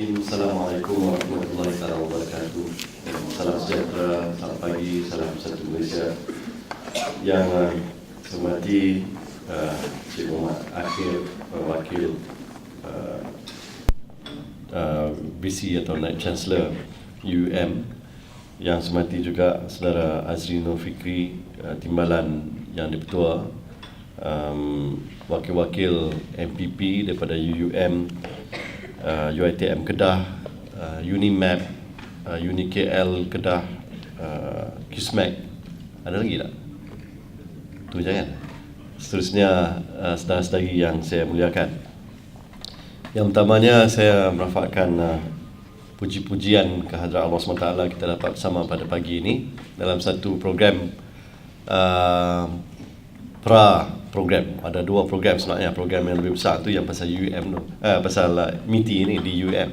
Bismillahirrahmanirrahim. Assalamualaikum warahmatullahi wabarakatuh. Salam sejahtera, selamat pagi, salam satu Malaysia. Yang saya hormati Cik Muhammad Akhir, Wakil BC atau Naib Chancellor UUM. Yang saya hormati juga Saudara Azri Nur Fikri, Timbalan Yang di-Pertua, wakil-wakil MPP daripada UUM, UiTM Kedah, Unimap, UniKL Kedah, Kismek. Ada lagi tak? Tu jangan. Seterusnya saudara-saudari yang saya muliakan. Yang pertamanya saya merafakkan puji-pujian kehadrat Allah SWT kita dapat bersama pada pagi ini dalam satu program program. Ada dua program sebenarnya. Program yang lebih besar tu yang pasal UUM tu, pasal MITI ni di UUM.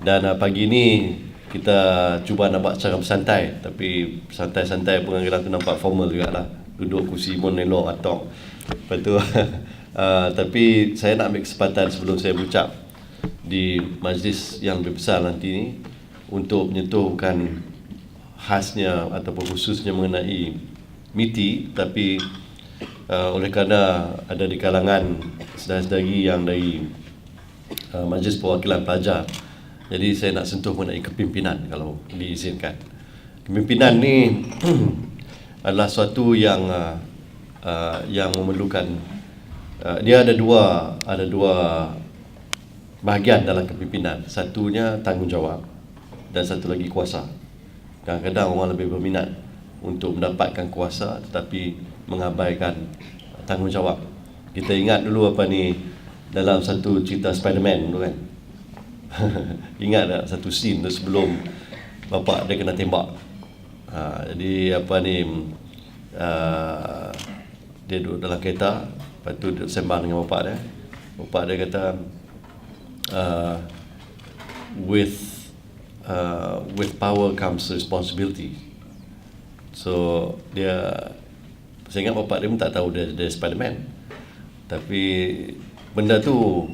Dan pagi ni kita cuba nak buat secara bersantai, tapi santai-santai pun kadang-kadang tu nampak formal jugalah. Duduk kursi monelo atau lepas tu tapi saya nak ambil kesempatan sebelum saya berucap di majlis yang lebih besar nanti ni untuk menyentuh bukan khasnya ataupun khususnya mengenai MITI, tapi oleh kerana ada di kalangan saudara-saudari yang dari Majlis Perwakilan Pelajar, jadi saya nak sentuh mengenai kepimpinan kalau diizinkan. Kepimpinan ni adalah suatu yang memerlukan dia ada dua bahagian dalam kepimpinan. Satunya tanggungjawab dan satu lagi kuasa. Kadang-kadang orang lebih berminat untuk mendapatkan kuasa tetapi mengabaikan tanggungjawab. Kita ingat dulu dalam satu cerita Spiderman tu kan. Ingat tak satu scene tu sebelum bapa dia kena tembak. Jadi dia duduk dalam kereta, lepas tu dia sembang dengan bapa dia. Bapa dia kata with power comes responsibility. So saya ingat bapak dia pun tak tahu dia Spiderman, tapi benda tu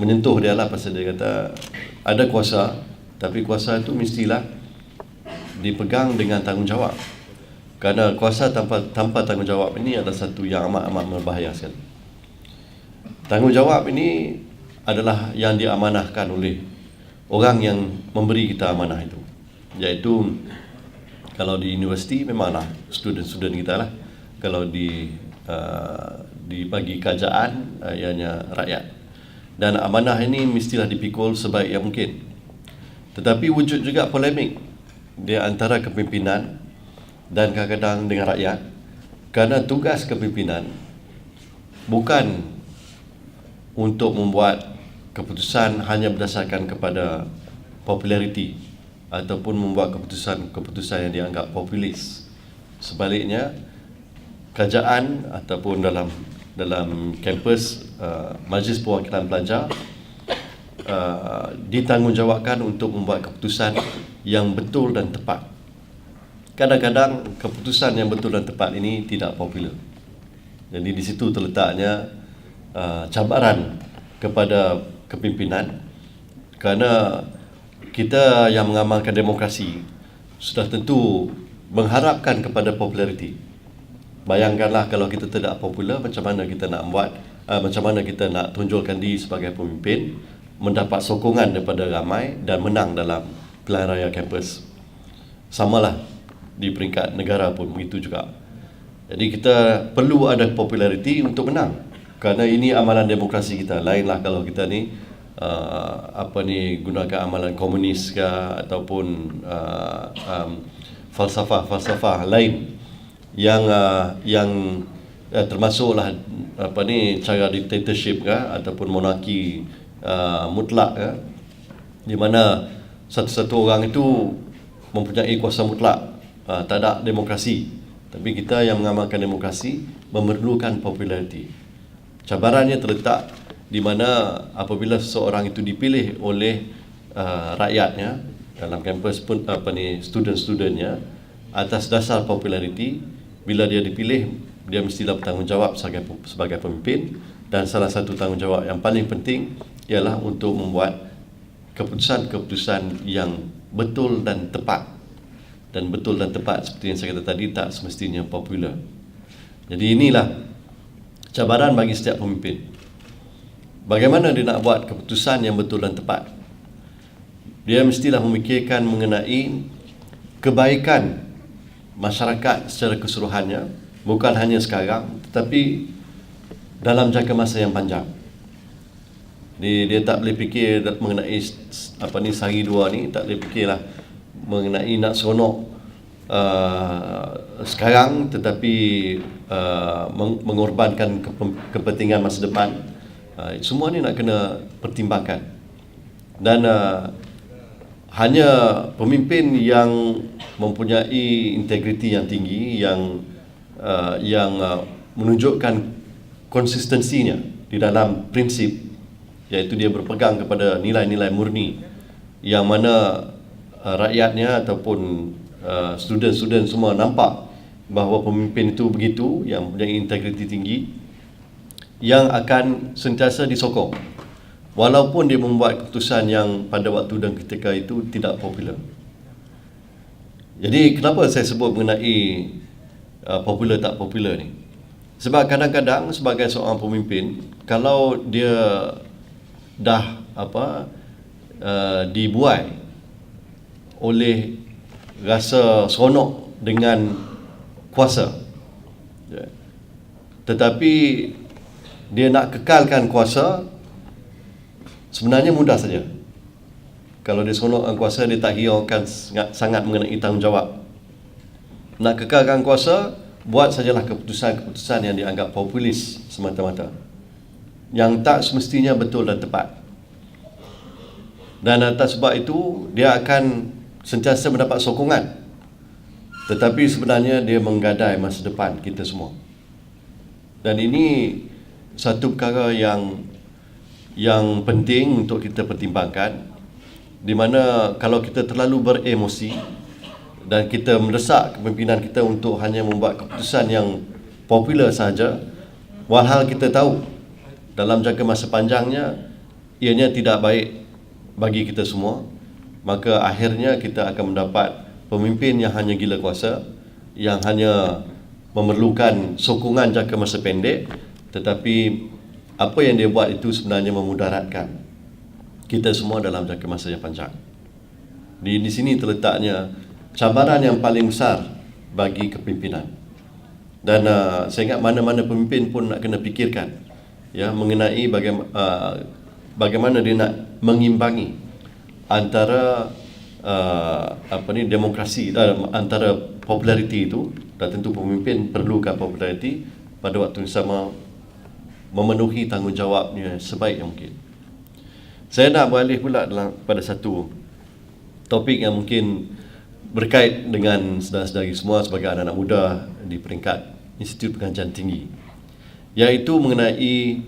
menyentuh dia lah, pasal dia kata ada kuasa, tapi kuasa itu mestilah dipegang dengan tanggungjawab. Kerana kuasa tanpa tanggungjawab ini adalah satu yang amat berbahaya sekali. Tanggungjawab ini adalah yang diamanahkan oleh orang yang memberi kita amanah itu, iaitu kalau di universiti memanglah student kita lah. Kalau dibagi kerajaan, ianya rakyat. Dan amanah ini mestilah dipikul sebaik yang mungkin. Tetapi wujud juga polemik di antara kepimpinan dan kadang-kadang dengan rakyat, kerana tugas kepimpinan bukan untuk membuat keputusan hanya berdasarkan kepada populariti ataupun membuat keputusan yang dianggap populis. Sebaliknya, kerajaan ataupun dalam kampus Majlis Perwakilan Pelajar ditanggungjawabkan untuk membuat keputusan yang betul dan tepat. Kadang-kadang keputusan yang betul dan tepat ini tidak popular. Jadi di situ terletaknya cabaran kepada kepimpinan, kerana kita yang mengamalkan demokrasi sudah tentu mengharapkan kepada populariti. Bayangkanlah kalau kita tidak popular, macam mana kita nak buat, macam mana kita nak tunjulkan diri sebagai pemimpin, mendapat sokongan daripada ramai dan menang dalam pilihan raya kampus. Samalah di peringkat negara pun begitu juga. Jadi kita perlu ada populariti untuk menang, kerana ini amalan demokrasi kita. Lainlah kalau kita ni gunakan amalan komunis ke ataupun falsafah lain yang termasuklah cara dictatorship ke ataupun monarki mutlak ke, di mana satu-satu orang itu mempunyai kuasa mutlak. Tak ada demokrasi. Tapi kita yang mengamalkan demokrasi memerlukan populariti. Cabarannya terletak di mana apabila seseorang itu dipilih oleh rakyatnya dalam kampus pun student-studentnya atas dasar populariti, bila dia dipilih, dia mestilah bertanggungjawab sebagai pemimpin, dan salah satu tanggungjawab yang paling penting ialah untuk membuat keputusan-keputusan yang betul dan tepat. Dan betul dan tepat seperti yang saya kata tadi tak semestinya popular. Jadi inilah cabaran bagi setiap pemimpin. Bagaimana dia nak buat keputusan yang betul dan tepat? Dia mestilah memikirkan mengenai kebaikan masyarakat secara keseluruhannya, bukan hanya sekarang tetapi dalam jangka masa yang panjang. Dia tak boleh fikir mengenai sehari dua ni, tak boleh fikirlah mengenai nak seronok sekarang tetapi mengorbankan kepentingan masa depan. Semua ni nak kena pertimbangkan. Dan hanya pemimpin yang mempunyai integriti yang tinggi, yang menunjukkan konsistensinya di dalam prinsip, iaitu dia berpegang kepada nilai-nilai murni yang mana rakyatnya ataupun student-student semua nampak bahawa pemimpin itu begitu, yang mempunyai integriti tinggi, yang akan sentiasa disokong walaupun dia membuat keputusan yang pada waktu dan ketika itu tidak popular. Jadi kenapa saya sebut mengenai popular tak popular ni? Sebab kadang-kadang sebagai seorang pemimpin, kalau dia dah dibuai oleh rasa seronok dengan kuasa, tetapi dia nak kekalkan kuasa, sebenarnya mudah saja. Kalau dia seronok dengan kuasa, dia tak hiraukan sangat mengenai tanggungjawab. Nak kekalkan kuasa, buat sajalah keputusan-keputusan yang dianggap populis semata-mata, yang tak semestinya betul dan tepat. Dan atas sebab itu, dia akan sentiasa mendapat sokongan, tetapi sebenarnya dia menggadai masa depan kita semua. Dan ini satu perkara yang penting untuk kita pertimbangkan, di mana kalau kita terlalu beremosi dan kita mendesak kepimpinan kita untuk hanya membuat keputusan yang popular sahaja, walhal kita tahu dalam jangka masa panjangnya ianya tidak baik bagi kita semua, maka akhirnya kita akan mendapat pemimpin yang hanya gila kuasa, yang hanya memerlukan sokongan jangka masa pendek, tetapi apa yang dia buat itu sebenarnya memudaratkan kita semua dalam jangka masa yang panjang. Di sini terletaknya cabaran yang paling besar bagi kepimpinan. Dan saya ingat mana-mana pemimpin pun nak kena fikirkan mengenai bagaimana dia nak mengimbangi antara demokrasi, antara populariti itu, dan tentu pemimpin perlukan populariti, pada waktu yang sama memenuhi tanggungjawabnya sebaik yang mungkin. Saya nak beralih pula pada satu topik yang mungkin berkait dengan saudara-saudari semua sebagai anak-anak muda di peringkat Institut Pengajian Tinggi, iaitu mengenai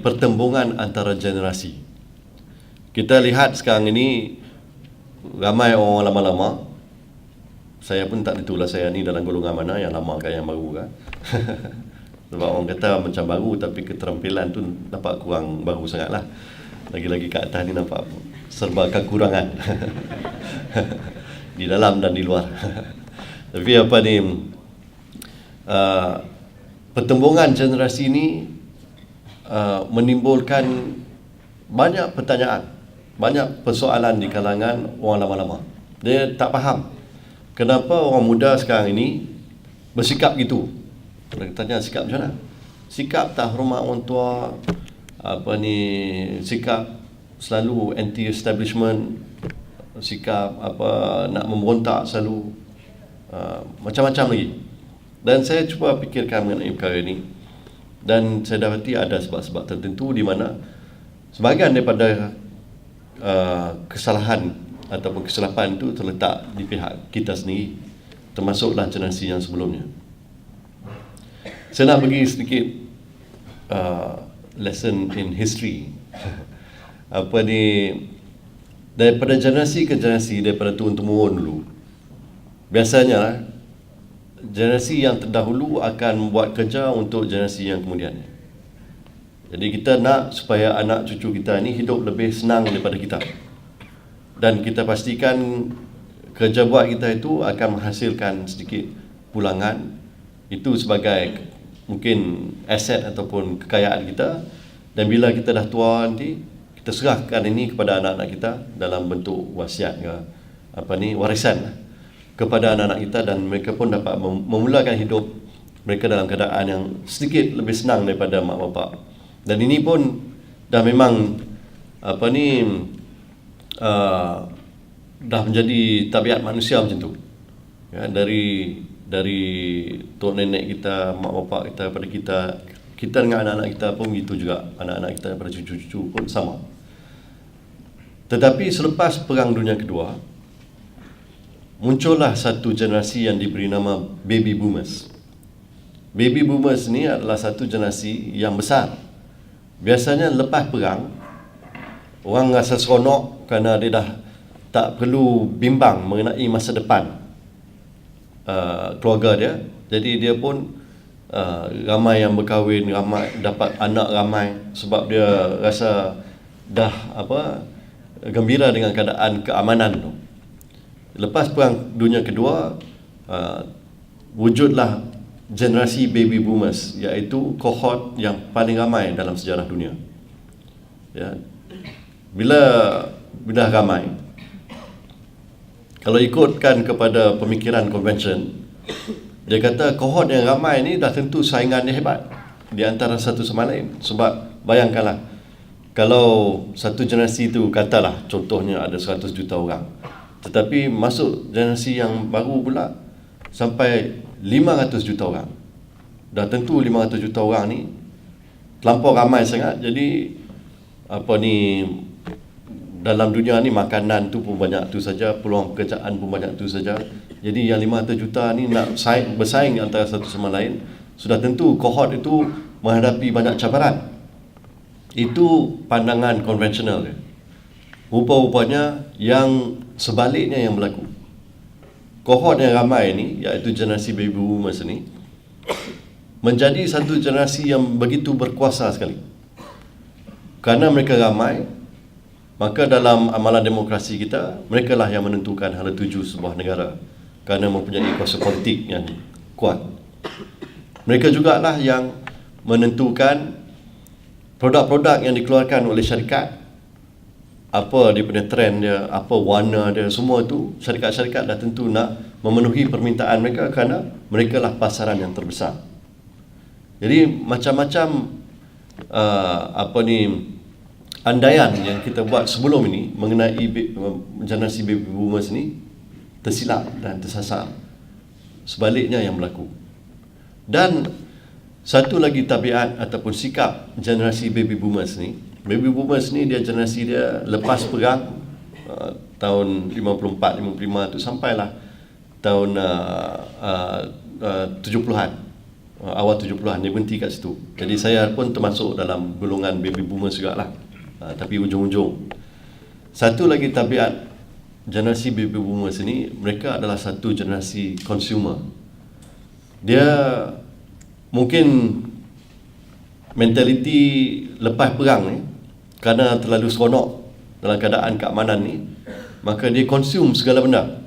pertembungan antara generasi. Kita lihat sekarang ini ramai orang lama-lama. Saya pun tak tentulah saya ni dalam golongan mana, yang lama ke yang baru kan. Sebab orang kata macam baru, tapi keterampilan tu nampak kurang baru sangat lah. Lagi-lagi kat atas ni nampak serba kekurangan di dalam dan di luar. Tapi pertembungan generasi ini menimbulkan banyak pertanyaan, banyak persoalan di kalangan orang lama-lama. Dia tak faham kenapa orang muda sekarang ini bersikap gitu. Kalau kita tanya sikap macam mana? Sikap tak hormat orang tua, sikap selalu anti-establishment, sikap nak memberontak selalu, macam-macam lagi. Dan saya cuba fikirkan mengenai perkara ini, dan saya dapati ada sebab-sebab tertentu di mana sebahagian daripada kesalahan ataupun kesilapan itu terletak di pihak kita sendiri, termasuklah generasi yang sebelumnya. Saya nak bagi sedikit lesson in history. Daripada generasi ke generasi, daripada turun-temurun dulu, biasanya generasi yang terdahulu akan membuat kerja untuk generasi yang kemudiannya. Jadi kita nak supaya anak cucu kita ni hidup lebih senang daripada kita. Dan kita pastikan kerja buat kita itu akan menghasilkan sedikit pulangan. Itu sebagai mungkin aset ataupun kekayaan kita. Dan bila kita dah tua nanti, kita serahkan ini kepada anak-anak kita dalam bentuk wasiat ke warisan kepada anak-anak kita, dan mereka pun dapat memulakan hidup mereka dalam keadaan yang sedikit lebih senang daripada mak bapak. Dan ini pun dah memang dah menjadi tabiat manusia macam tu. Ya, dari tok nenek kita, mak bapak kita pada kita dengan anak-anak kita pun begitu juga, anak-anak kita pada cucu-cucu pun sama. Tetapi selepas Perang Dunia Kedua, muncullah satu generasi yang diberi nama Baby Boomers. Baby Boomers ni adalah satu generasi yang besar. Biasanya lepas perang, orang rasa seronok kerana dia dah tak perlu bimbang mengenai masa depan keluarga dia. Jadi dia pun ramai yang berkahwin, ramai dapat anak ramai, sebab dia rasa dah gembira dengan keadaan keamanan tu. Lepas Perang Dunia Kedua, wujudlah generasi baby boomers, iaitu kohort yang paling ramai dalam sejarah dunia. Ya. Bila ramai, kalau ikutkan kepada pemikiran convention, dia kata kohort yang ramai ni dah tentu saingannya hebat di antara satu sama lain. Sebab bayangkanlah, kalau satu generasi itu, katalah contohnya ada 100 juta orang, tetapi masuk generasi yang baru pula sampai 500 juta orang. Dah tentu 500 juta orang ni terlampau ramai sangat. Jadi dalam dunia ni makanan tu pun banyak tu saja, peluang pekerjaan pun banyak tu saja. Jadi yang 500 juta ni nak bersaing antara satu sama lain, sudah tentu kohort itu menghadapi banyak cabaran. Itu pandangan konvensional dia. Rupa-rupanya yang sebaliknya yang berlaku. Kohort yang ramai ni, iaitu generasi baby boomers ni, menjadi satu generasi yang begitu berkuasa sekali. Kerana mereka ramai, maka dalam amalan demokrasi kita, mereka lah yang menentukan hala tuju sebuah negara, kerana mempunyai kuasa politik yang kuat. Mereka jugalah yang menentukan produk-produk yang dikeluarkan oleh syarikat, apa dia punya trend dia, apa warna dia, semua tu syarikat-syarikat dah tentu nak memenuhi permintaan mereka, kerana mereka lah pasaran yang terbesar. Jadi macam-macam andaian yang kita buat sebelum ini mengenai generasi baby boomers ni tersilap dan tersasar. Sebaliknya yang berlaku. Dan satu lagi tabiat ataupun sikap generasi baby boomers ni, baby boomers ni dia generasi dia lepas perang tahun 54, 55 tu sampailah tahun 70-an, awal 70-an, dia berhenti kat situ. Jadi saya pun termasuk dalam golongan baby boomers jugalah, tapi ujung-ujung. Satu lagi tabiat generasi baby boomers ni, mereka adalah satu generasi consumer. Dia mungkin mentaliti lepas perang ni, kerana terlalu seronok dalam keadaan keamanan ni, maka dia konsum segala benda.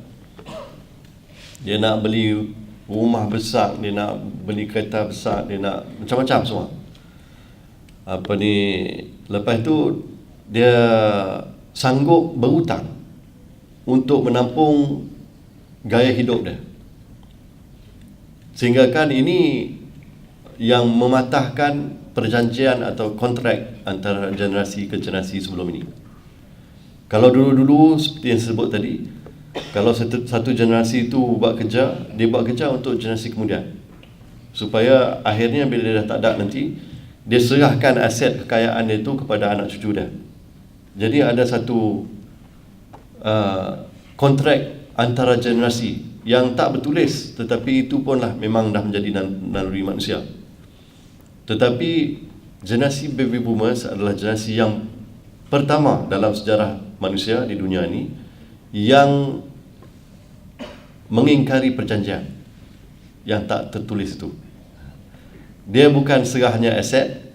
Dia nak beli rumah besar, dia nak beli kereta besar, dia nak macam-macam semua. Lepas tu dia sanggup berhutang untuk menampung gaya hidup dia. Sehingga kan ini yang mematahkan perjanjian atau kontrak antara generasi ke generasi sebelum ini. Kalau dulu-dulu seperti yang saya sebut tadi, kalau satu generasi itu buat kerja, dia buat kerja untuk generasi kemudian, supaya akhirnya bila dia dah tak ada nanti, dia serahkan aset kekayaan dia itu kepada anak cucu dia. Jadi ada satu kontrak antara generasi yang tak bertulis, tetapi itu pun lah memang dah menjadi naluri manusia. Tetapi generasi baby boomers adalah generasi yang pertama dalam sejarah manusia di dunia ini yang mengingkari perjanjian yang tak tertulis itu. Dia bukan serahnya aset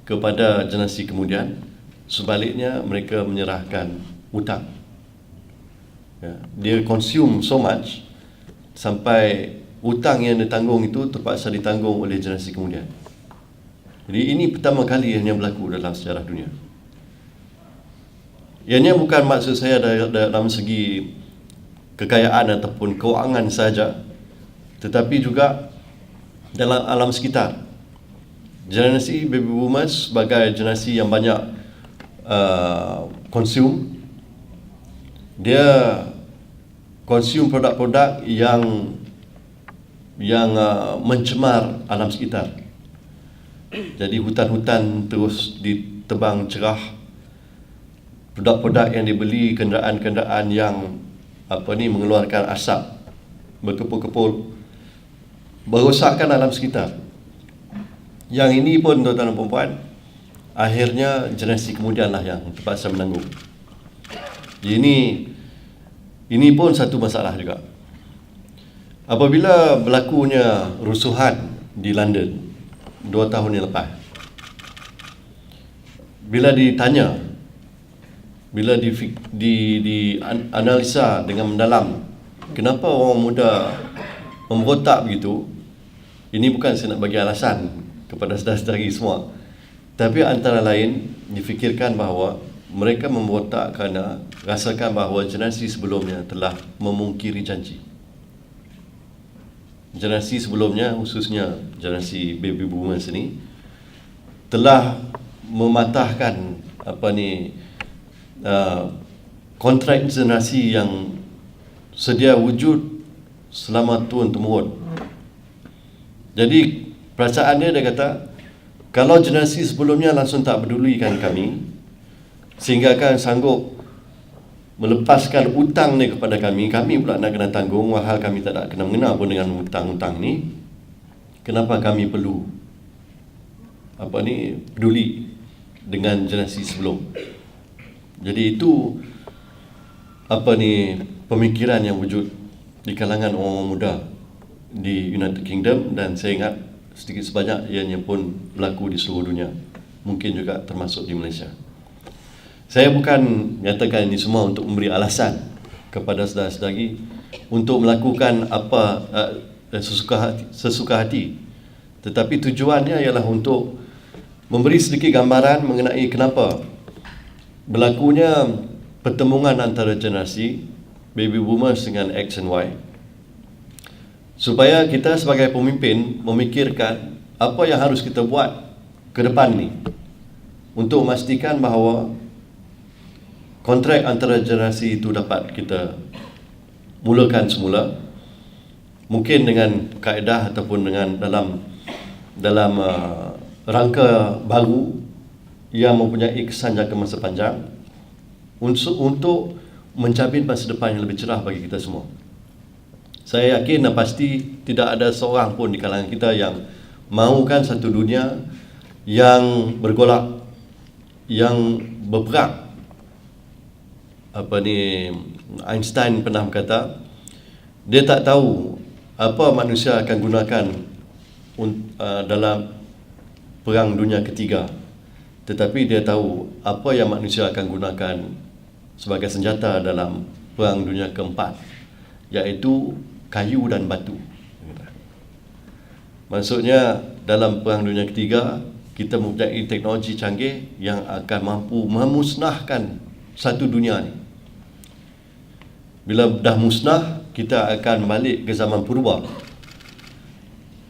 kepada generasi kemudian. Sebaliknya mereka menyerahkan hutang. Ya, dia consume so much sampai hutang yang ditanggung itu terpaksa ditanggung oleh generasi kemudian. Jadi ini pertama kali yang berlaku dalam sejarah dunia. Ianya bukan maksud saya dalam segi kekayaan ataupun kewangan saja, tetapi juga dalam alam sekitar. Generasi baby boomers sebagai generasi yang banyak consume, dia consume produk-produk yang mencemar alam sekitar. Jadi hutan-hutan terus ditebang cerah, produk-produk yang dibeli, kenderaan-kenderaan yang mengeluarkan asap berkepul-kepul, merosakkan alam sekitar. Yang ini pun tuan-tuan dan puan-puan, akhirnya generasi kemudianlah yang terpaksa menanggung. Jadi ini pun satu masalah juga. Apabila berlakunya rusuhan di London 2 tahun yang lepas, bila ditanya, bila dianalisa dengan mendalam, kenapa orang muda memberontak begitu, ini bukan saya nak bagi alasan kepada saudara-saudari semua, tapi antara lain difikirkan bahawa mereka memberontak kerana rasakan bahawa generasi sebelumnya telah memungkiri janji. Generasi sebelumnya, khususnya generasi baby boomers ini, telah mematahkan kontrak generasi yang sedia wujud selama turun-temurun. Jadi perasaannya dia kata, kalau generasi sebelumnya langsung tak pedulikan kami, sehingga akan sanggup melepaskan hutang ni kepada kami pula nak kena tanggung, walhal kami tak ada kena mengena pun dengan hutang-hutang ni, kenapa kami perlu peduli dengan generasi sebelum. Jadi itu pemikiran yang wujud di kalangan orang muda di United Kingdom, dan saya ingat sedikit sebanyak ianya pun berlaku di seluruh dunia, mungkin juga termasuk di Malaysia. Saya bukan nyatakan ini semua untuk memberi alasan kepada saudara-saudari untuk melakukan sesuka hati, tetapi tujuannya ialah untuk memberi sedikit gambaran mengenai kenapa berlakunya pertemuan antara generasi baby boomers dengan X and Y, supaya kita sebagai pemimpin memikirkan apa yang harus kita buat ke depan ni untuk memastikan bahawa kontrak antara generasi itu dapat kita mulakan semula, mungkin dengan kaedah ataupun dengan dalam rangka baru yang mempunyai kesan jangka masa panjang untuk mencabit masa depan yang lebih cerah bagi kita semua. Saya yakin dan pasti tidak ada seorang pun di kalangan kita yang mahukan satu dunia yang bergolak, yang berperang. Einstein pernah berkata, dia tak tahu apa manusia akan gunakan dalam perang dunia ketiga, tetapi dia tahu apa yang manusia akan gunakan sebagai senjata dalam perang dunia keempat, iaitu kayu dan batu. Maksudnya dalam perang dunia ketiga kita mempunyai teknologi canggih yang akan mampu memusnahkan satu dunia ni. Bila dah musnah, kita akan balik ke zaman purba.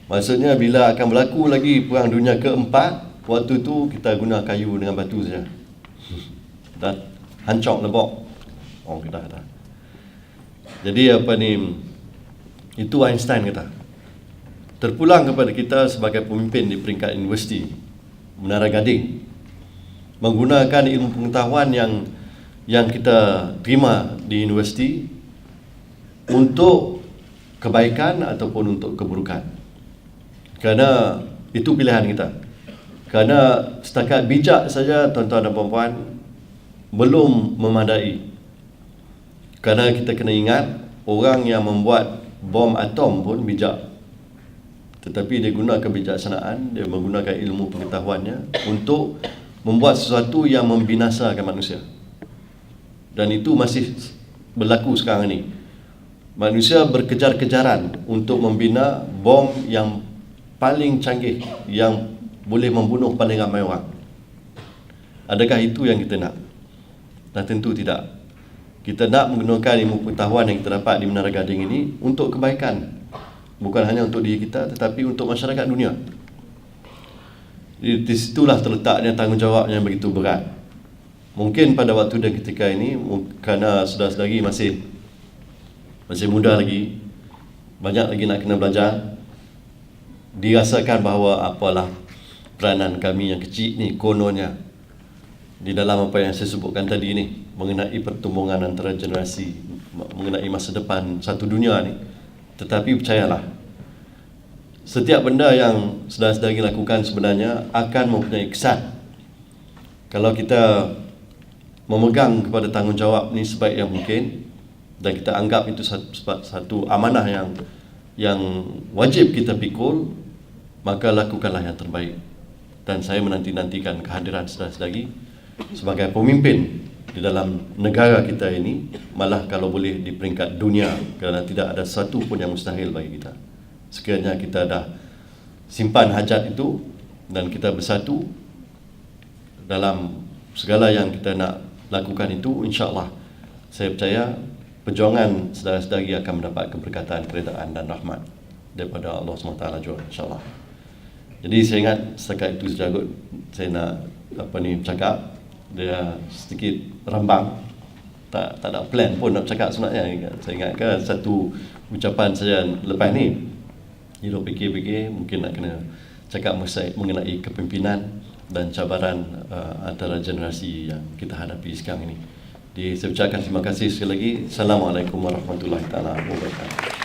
Maksudnya bila akan berlaku lagi perang dunia keempat, waktu tu kita guna kayu dengan batu saja. Dah hancur lebok. Orang kata. Jadi itu Einstein kata. Terpulang kepada kita sebagai pemimpin di peringkat universiti, Menara Gading, menggunakan ilmu pengetahuan yang kita terima di universiti untuk kebaikan ataupun untuk keburukan. Kerana itu pilihan kita. Kerana setakat bijak saja, tuan-tuan dan puan-puan, belum memadai. Kerana kita kena ingat, orang yang membuat bom atom pun bijak, tetapi dia guna kebijaksanaan, dia menggunakan ilmu pengetahuannya untuk membuat sesuatu yang membinasakan manusia. Dan itu masih berlaku sekarang ini. Manusia berkejar-kejaran untuk membina bom yang paling canggih, yang boleh membunuh paling ramai orang. Adakah itu yang kita nak? Dan tentu tidak. Kita nak menggunakan ilmu pengetahuan yang kita dapat di Menara Gading ini untuk kebaikan. Bukan hanya untuk diri kita, tetapi untuk masyarakat dunia. Di situlah terletaknya tanggungjawab yang begitu berat. Mungkin pada waktu dan ketika ini, kerana saudara-saudari masih muda lagi, banyak lagi nak kena belajar, dirasakan bahawa apalah peranan kami yang kecil ni kononnya di dalam apa yang saya sebutkan tadi ni, mengenai pertumbuhan antara generasi, mengenai masa depan satu dunia ni. Tetapi percayalah, setiap benda yang saudara-saudari lakukan sebenarnya akan mempunyai kesan kalau kita memegang kepada tanggungjawab ni sebaik yang mungkin, dan kita anggap itu satu amanah yang wajib kita pikul, maka lakukanlah yang terbaik. Dan saya menanti-nantikan kehadiran saudara-saudari sebagai pemimpin di dalam negara kita ini, malah kalau boleh di peringkat dunia, kerana tidak ada satu pun yang mustahil bagi kita. Sekiranya kita dah simpan hajat itu dan kita bersatu dalam segala yang kita nak lakukan itu, insya-Allah saya percaya perjuangan saudara-saudari akan mendapat keberkatan, keredaan dan rahmat daripada Allah SWT juga, insya-Allah. Jadi saya ingat setakat itu saja kot saya nak bercakap. Dia sedikit rambang, tak ada plan pun nak bercakap sebenarnya. Saya ingatkan satu ucapan saya lepas ni, hidup fikir-fikir mungkin nak kena cakap mengenai kepimpinan dan cabaran antara generasi yang kita hadapi sekarang ini. Jadi saya ucapkan terima kasih sekali lagi. Assalamualaikum warahmatullahi taala wabarakatuh.